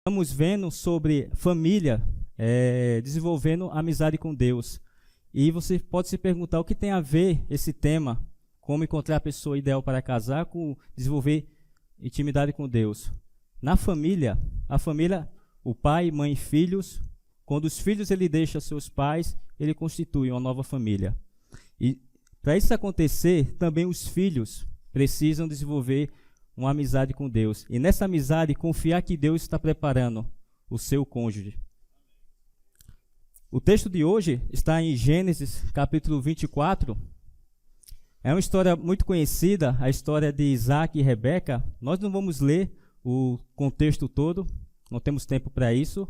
Estamos vendo sobre família, desenvolvendo amizade com Deus. E você pode se perguntar o que tem a ver esse tema, como encontrar a pessoa ideal para casar, com desenvolver intimidade com Deus. Na família, a família, o pai, mãe e filhos, quando os filhos ele deixa seus pais, ele constitui uma nova família. E para isso acontecer, também os filhos precisam desenvolver uma amizade com Deus. E nessa amizade, confiar que Deus está preparando o seu cônjuge. O texto de hoje está em Gênesis, capítulo 24. É uma história muito conhecida, a história de Isaac e Rebeca. Nós não vamos ler o contexto todo, não temos tempo para isso.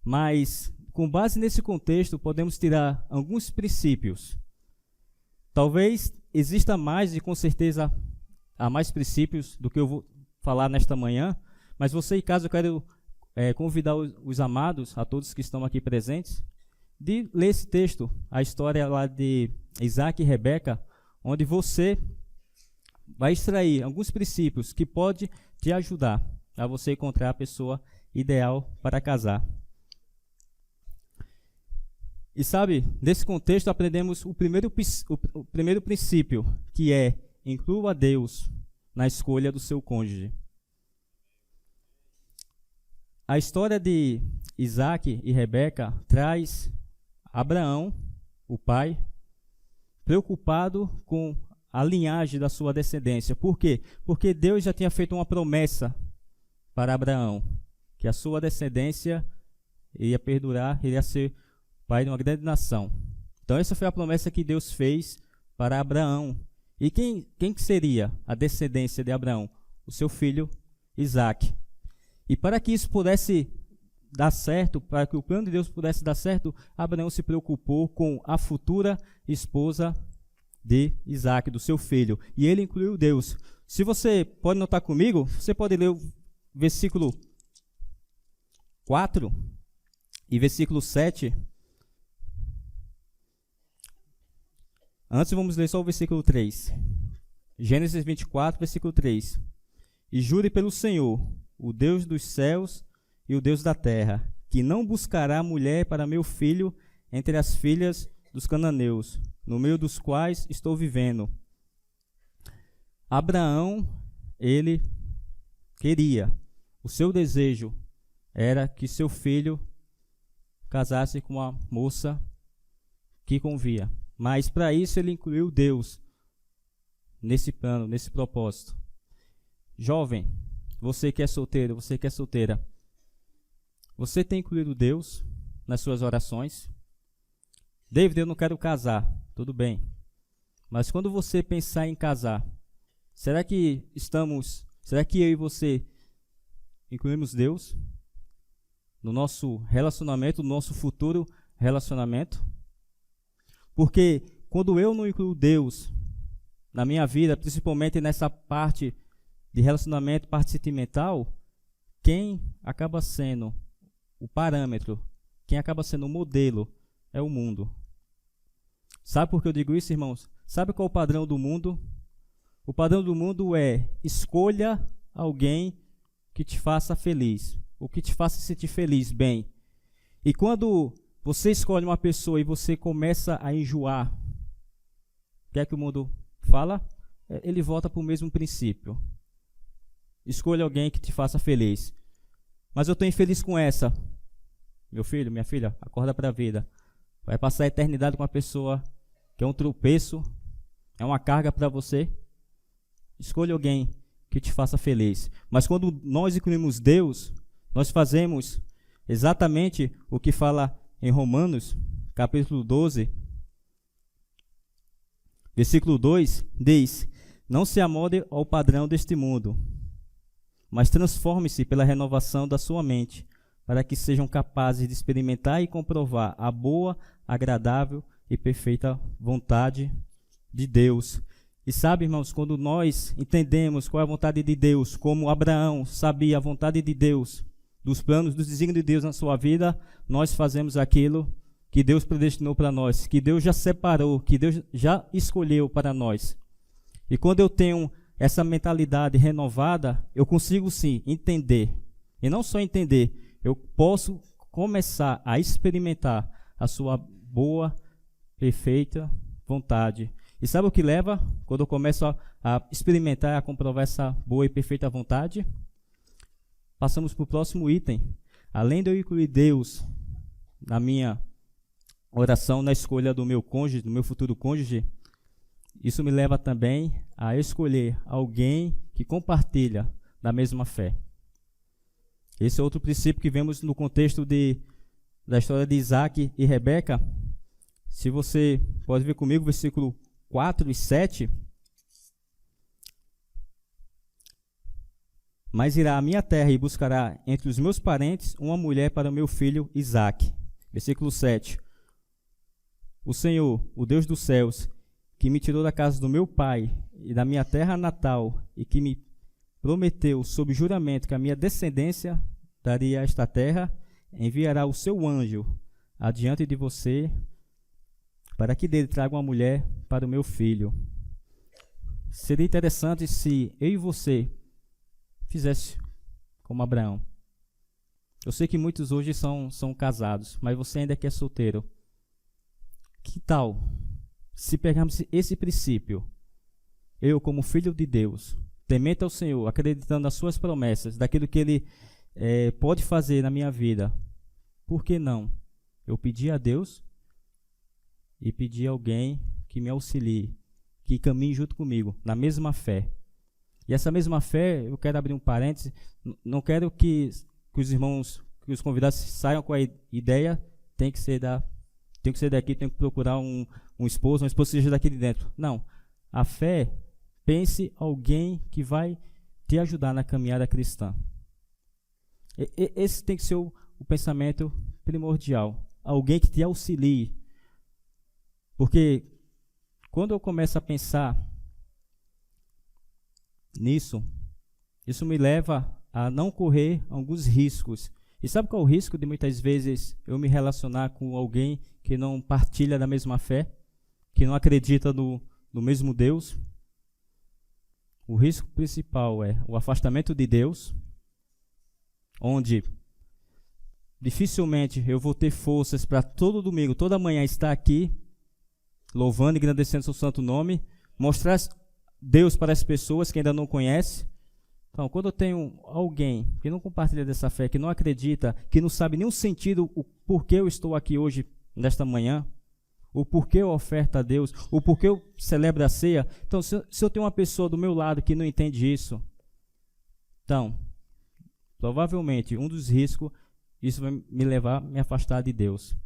Mas, com base nesse contexto, podemos tirar alguns princípios. Talvez exista mais, e com certeza há mais princípios do que eu vou falar nesta manhã, mas você em casa eu quero convidar os amados, a todos que estão aqui presentes, de ler esse texto, a história lá de Isaac e Rebeca, onde você vai extrair alguns princípios que pode te ajudar a você encontrar a pessoa ideal para casar. E sabe, nesse contexto aprendemos o primeiro princípio, que é: inclua Deus na escolha do seu cônjuge. A história de Isaac e Rebeca traz Abraão, o pai, preocupado com a linhagem da sua descendência. Por quê? Porque Deus já tinha feito uma promessa para Abraão, que a sua descendência iria perdurar, iria ser pai de uma grande nação. Então essa foi a promessa que Deus fez para Abraão. E quem que seria a descendência de Abraão? O seu filho Isaac. E para que isso pudesse dar certo, para que o plano de Deus pudesse dar certo, Abraão se preocupou com a futura esposa de Isaac, do seu filho. E ele incluiu Deus. Se você pode notar comigo, você pode ler o versículo 4 e versículo 7. Antes vamos ler só o versículo 3. Gênesis 24, versículo 3. E jure pelo Senhor, o Deus dos céus e o Deus da terra, que não buscará mulher para meu filho entre as filhas dos cananeus, no meio dos quais estou vivendo. Abraão, ele queria, o seu desejo era que seu filho casasse com uma moça que convia. Mas para isso ele incluiu Deus nesse plano, nesse propósito. Jovem, você que é solteiro, você que é solteira, você tem incluído Deus nas suas orações? David, eu não quero casar, tudo bem. Mas quando você pensar em casar, será que eu e você incluímos Deus no nosso relacionamento, no nosso futuro relacionamento? Porque quando eu não incluo Deus na minha vida, principalmente nessa parte de relacionamento, parte sentimental, quem acaba sendo o parâmetro, quem acaba sendo o modelo é o mundo. Sabe por que eu digo isso, irmãos? Sabe qual é o padrão do mundo? O padrão do mundo é: escolha alguém que te faça feliz, ou que te faça sentir feliz, bem. E quando você escolhe uma pessoa e você começa a enjoar, o que é que o mundo fala? Ele volta para o mesmo princípio. Escolha alguém que te faça feliz. Mas eu estou infeliz com essa. Meu filho, minha filha, acorda para a vida. Vai passar a eternidade com uma pessoa que é um tropeço, é uma carga para você. Escolha alguém que te faça feliz. Mas quando nós incluímos Deus, nós fazemos exatamente o que fala em Romanos, capítulo 12, versículo 2, diz: não se amolde ao padrão deste mundo, mas transforme-se pela renovação da sua mente, para que sejam capazes de experimentar e comprovar a boa, agradável e perfeita vontade de Deus. E sabe, irmãos, quando nós entendemos qual é a vontade de Deus, como Abraão sabia a vontade de Deus, dos planos, dos desígnios de Deus na sua vida, nós fazemos aquilo que Deus predestinou para nós, que Deus já separou, que Deus já escolheu para nós. E quando eu tenho essa mentalidade renovada, eu consigo sim entender E não só entender, eu posso começar a experimentar a sua boa, perfeita vontade. E sabe o que leva quando eu começo a experimentar, a comprovar essa boa e perfeita vontade? Passamos para o próximo item. Além de eu incluir Deus na minha oração, na escolha do meu cônjuge, do meu futuro cônjuge, isso me leva também a escolher alguém que compartilha da mesma fé. Esse é outro princípio que vemos no contexto da história de Isaac e Rebeca. Se você pode ver comigo, versículo 4 e 7. Mas irá à minha terra e buscará entre os meus parentes uma mulher para o meu filho Isaque. Versículo 7. O Senhor, o Deus dos céus, que me tirou da casa do meu pai e da minha terra natal, e que me prometeu sob juramento que a minha descendência daria esta terra, enviará o seu anjo adiante de você, para que dele traga uma mulher para o meu filho. Seria interessante se eu e você fizesse como Abraão. Eu sei que muitos hoje são casados, mas você ainda que é solteiro. Que tal se pegarmos esse princípio, eu como filho de Deus, temente ao Senhor, acreditando nas suas promessas, daquilo que Ele pode fazer na minha vida, por que não eu pedir a Deus e pedir a alguém que me auxilie, que caminhe junto comigo, na mesma fé? E essa mesma fé, eu quero abrir um parêntese, não quero que os irmãos, que os convidados saiam com a ideia, tem que ser daqui, tem que procurar um esposo, uma esposa seja daqui de dentro. Não, a fé, pense alguém que vai te ajudar na caminhada cristã. Esse tem que ser o pensamento primordial, alguém que te auxilie. Porque quando eu começo a pensar nisso, isso me leva a não correr alguns riscos. E sabe qual é o risco de muitas vezes eu me relacionar com alguém que não partilha da mesma fé, que não acredita no mesmo Deus? O risco principal é o afastamento de Deus, onde dificilmente eu vou ter forças para todo domingo, toda manhã estar aqui, louvando e agradecendo seu santo nome, mostrar Deus para as pessoas que ainda não conhecem. Então, quando eu tenho alguém que não compartilha dessa fé, que não acredita, que não sabe nem o sentido, o porquê eu estou aqui hoje, nesta manhã, o porquê eu oferto a Deus, o porquê eu celebro a ceia. Então, se eu tenho uma pessoa do meu lado que não entende isso, então, provavelmente, um dos riscos, isso vai me levar a me afastar de Deus.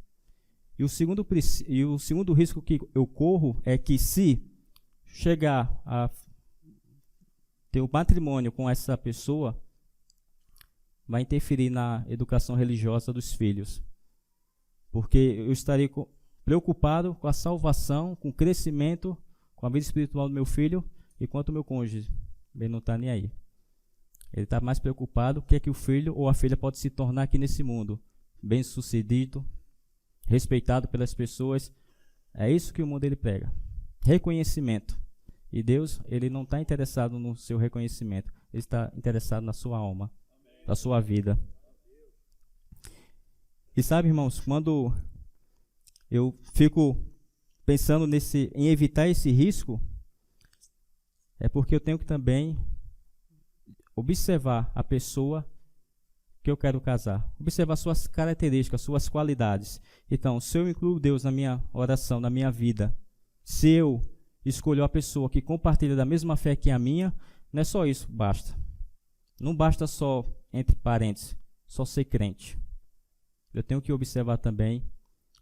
E o segundo risco que eu corro é que se chegar a ter um matrimônio com essa pessoa, vai interferir na educação religiosa dos filhos. Porque eu estarei preocupado com a salvação, com o crescimento, com a vida espiritual do meu filho, enquanto o meu cônjuge, ele não está nem aí. Ele está mais preocupado com o que é que o filho ou a filha pode se tornar aqui nesse mundo. Bem-sucedido, respeitado pelas pessoas. É isso que o mundo ele prega. Reconhecimento. E Deus, ele não está interessado no seu reconhecimento. Ele está interessado na sua alma, na sua vida. E sabe, irmãos, quando eu fico pensando em evitar esse risco, é porque eu tenho que também observar a pessoa que eu quero casar. Observar suas características, suas qualidades. Então, se eu incluo Deus na minha oração, na minha vida, se eu escolho a pessoa que compartilha da mesma fé que a minha, não é só isso, basta. Não basta só, entre parênteses, só ser crente. Eu tenho que observar também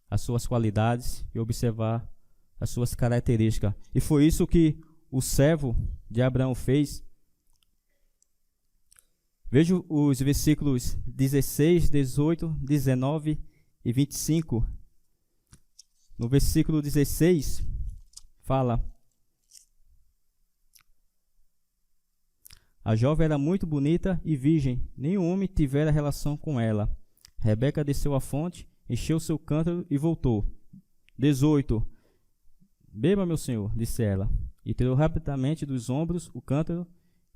as suas qualidades e observar as suas características. E foi isso que o servo de Abraão fez. Veja os versículos 16, 18, 19 e 25. No versículo 16, fala: a jovem era muito bonita e virgem, nenhum homem tivera relação com ela. Rebeca desceu à fonte, encheu seu cântaro e voltou. 18. Beba, meu senhor, disse ela, e tirou rapidamente dos ombros o cântaro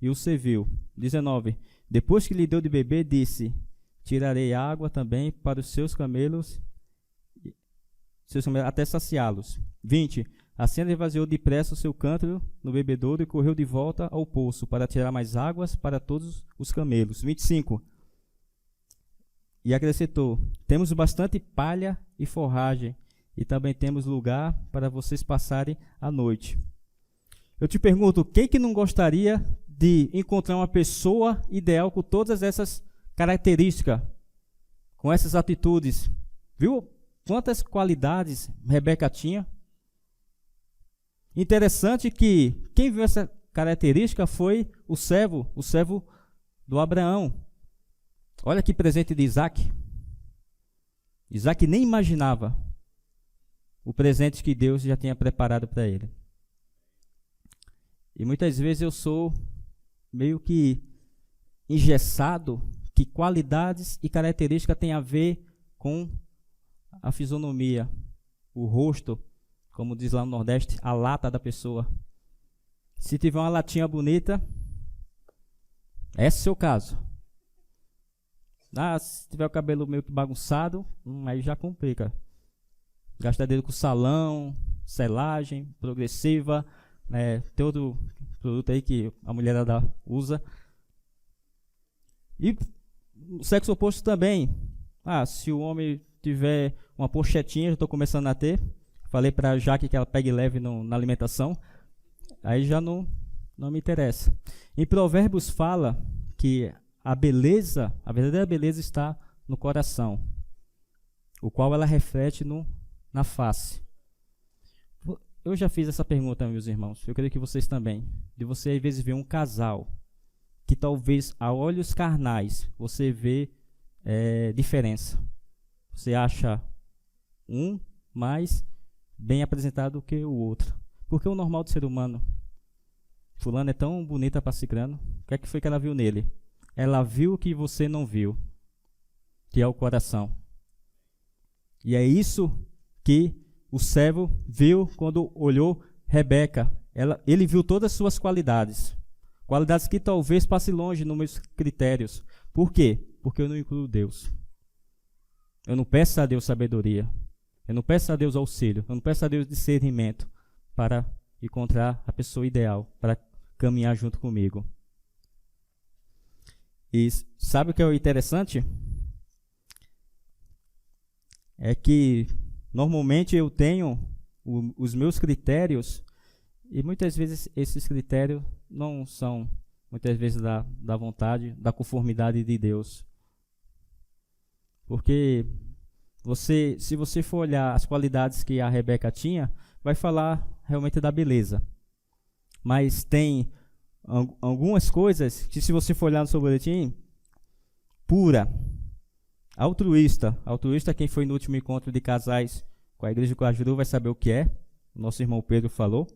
e o serviu. 19. Depois que lhe deu de beber, disse: tirarei água também para os seus camelos até saciá-los. 20. Assim ele esvaziou depressa o seu cântaro no bebedouro e correu de volta ao poço para tirar mais águas para todos os camelos. 25. E acrescentou: temos bastante palha e forragem, e também temos lugar para vocês passarem a noite. Eu te pergunto, quem que não gostaria de encontrar uma pessoa ideal com todas essas características, com essas atitudes? Viu quantas qualidades Rebeca tinha? Interessante que quem viu essa característica foi o servo do Abraão. Olha que presente de Isaac. Isaac nem imaginava o presente que Deus já tinha preparado para ele. E muitas vezes eu sou meio que engessado que qualidades e características têm a ver com a fisionomia, o rosto, como diz lá no Nordeste, a lata da pessoa. Se tiver uma latinha bonita, esse é o seu caso. Se tiver o cabelo meio que bagunçado, aí já complica. Gastadeiro com salão, selagem, progressiva, todo produto aí que a mulherada usa. E o sexo oposto também. Se o homem tiver uma pochetinha, já estou começando a ter. Falei para a Jaque que ela pegue leve na alimentação. Aí já não me interessa. Em Provérbios fala que a verdadeira beleza está no coração, o qual ela reflete na face. Eu já fiz essa pergunta, meus irmãos. Eu creio que vocês também. De você, às vezes, ver um casal que talvez, a olhos carnais, você vê diferença. Você acha um mais bem apresentado do que o outro. Porque o normal do ser humano, fulano é tão bonita para ciclano, o que é que foi que ela viu nele? Ela viu o que você não viu, que é o coração. E é isso que o servo viu quando olhou Rebeca. Ele viu todas as suas qualidades. Qualidades que talvez passem longe nos meus critérios. Por quê? Porque eu não incluo Deus. Eu não peço a Deus sabedoria. Eu não peço a Deus auxílio. Eu não peço a Deus discernimento para encontrar a pessoa ideal, para caminhar junto comigo. E sabe o que é interessante? É que normalmente eu tenho os meus critérios e muitas vezes esses critérios não são, muitas vezes, da vontade, da conformidade de Deus. Porque se você for olhar as qualidades que a Rebeca tinha, vai falar realmente da beleza. Mas tem algumas coisas que, se você for olhar no seu boletim, pura, altruísta. Altruísta, quem foi no último encontro de casais com a Igreja do Cajuru vai saber o que é. O nosso irmão Pedro falou.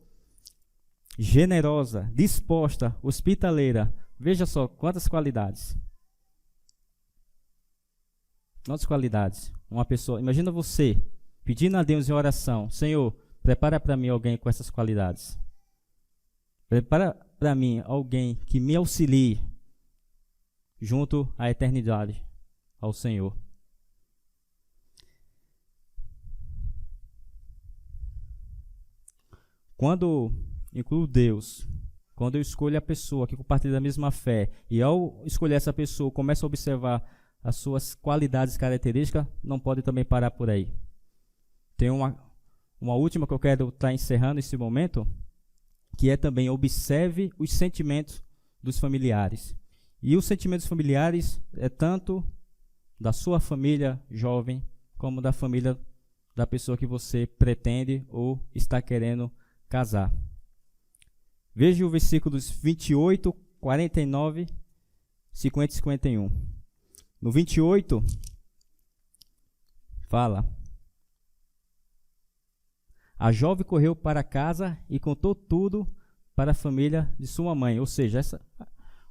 Generosa, disposta, hospitaleira. Veja só quantas qualidades. Quantas qualidades. Uma pessoa, imagina você pedindo a Deus em oração: Senhor, prepara para mim alguém com essas qualidades. Prepara para mim alguém que me auxilie junto à eternidade, ao Senhor. Quando incluo Deus, quando eu escolho a pessoa que compartilha da mesma fé, e ao escolher essa pessoa, começo a observar as suas qualidades e características, não pode também parar por aí. Tem uma última que eu quero estar encerrando esse momento, que é também: observe os sentimentos dos familiares. E os sentimentos familiares é tanto da sua família jovem, como da família da pessoa que você pretende ou está querendo casar. Veja os versículos 28, 49, 50 e 51. No 28, fala: a jovem correu para casa e contou tudo para a família de sua mãe. Ou seja,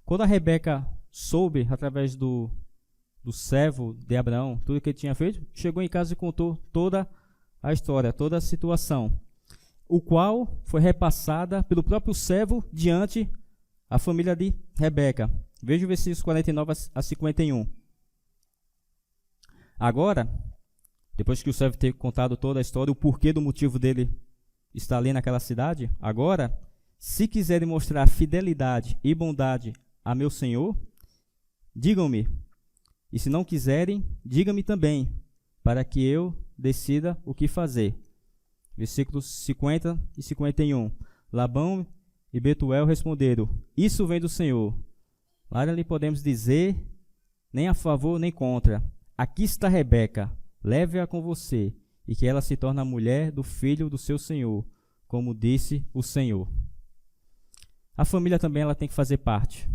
quando a Rebeca soube, através do servo de Abraão, tudo que ele tinha feito, chegou em casa e contou toda a história, toda a situação, o qual foi repassada pelo próprio servo diante a família de Rebeca. Veja os versículos 49 a 51. Agora, depois que o servo ter contado toda a história, o porquê do motivo dele estar ali naquela cidade, agora, se quiserem mostrar fidelidade e bondade a meu senhor, digam-me. E se não quiserem, diga-me também, para que eu decida o que fazer. Versículos 50 e 51. Labão e Betuel responderam: isso vem do Senhor. Lá não lhe podemos dizer nem a favor nem contra. Aqui está Rebeca, leve-a com você, e que ela se torne a mulher do filho do seu senhor, como disse o Senhor. A família também ela tem que fazer parte.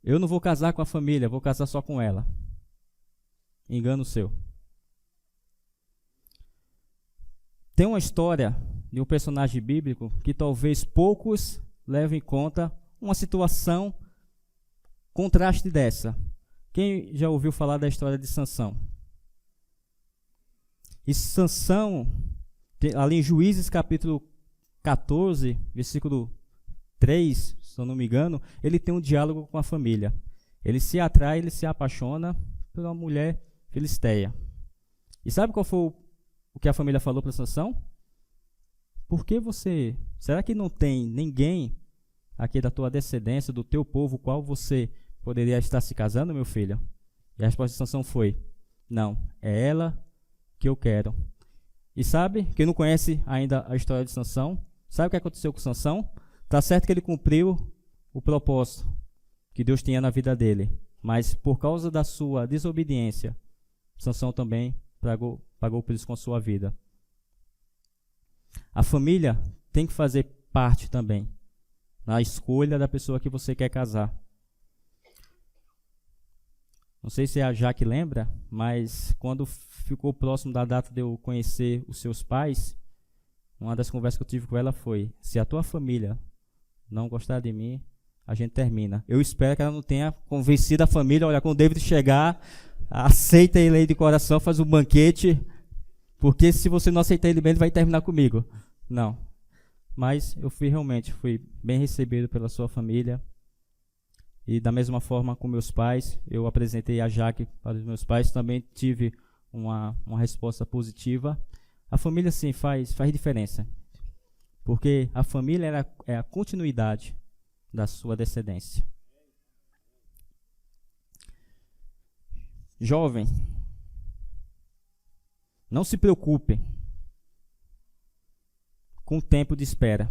Eu não vou casar com a família, vou casar só com ela. Engano seu. Tem uma história de um personagem bíblico que talvez poucos levem em conta uma situação contraste dessa. Quem já ouviu falar da história de Sansão? E Sansão, ali em Juízes capítulo 14, versículo 3, se eu não me engano, ele tem um diálogo com a família. Ele se atrai, ele se apaixona por uma mulher filisteia. E sabe qual foi o que a família falou para Sansão? Por que você... Será que não tem ninguém aqui da tua descendência, do teu povo, qual você poderia estar se casando, meu filho? E a resposta de Sansão foi: não, é ela que eu quero. E sabe, quem não conhece ainda a história de Sansão, sabe o que aconteceu com Sansão? Está certo que ele cumpriu o propósito que Deus tinha na vida dele, mas por causa da sua desobediência, Sansão também pagou por isso com a sua vida. A família tem que fazer parte também na escolha da pessoa que você quer casar. Não sei se a Jaque lembra, mas quando ficou próximo da data de eu conhecer os seus pais, uma das conversas que eu tive com ela foi: se a tua família não gostar de mim, a gente termina. Eu espero que ela não tenha convencido a família: olha, quando o David chegar, aceita ele aí de coração, faz um banquete, porque se você não aceitar ele bem, ele vai terminar comigo. Não. Mas eu realmente fui bem recebido pela sua família. E da mesma forma com meus pais, eu apresentei a Jaque para os meus pais, também tive uma resposta positiva. A família, sim, faz diferença. Porque a família é a continuidade da sua descendência. Jovem, não se preocupe com o tempo de espera.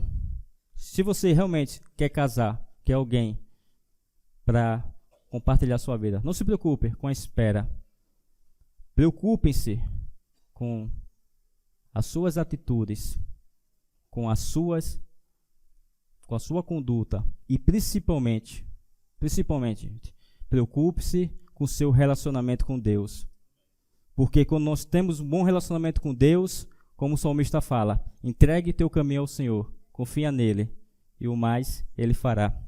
Se você realmente quer casar, quer alguém para compartilhar sua vida, não se preocupe com a espera. Preocupem-se com as suas atitudes, com a sua conduta e principalmente, preocupe-se com o seu relacionamento com Deus. Porque quando nós temos um bom relacionamento com Deus, como o salmista fala, entregue teu caminho ao Senhor, confia nele e o mais Ele fará.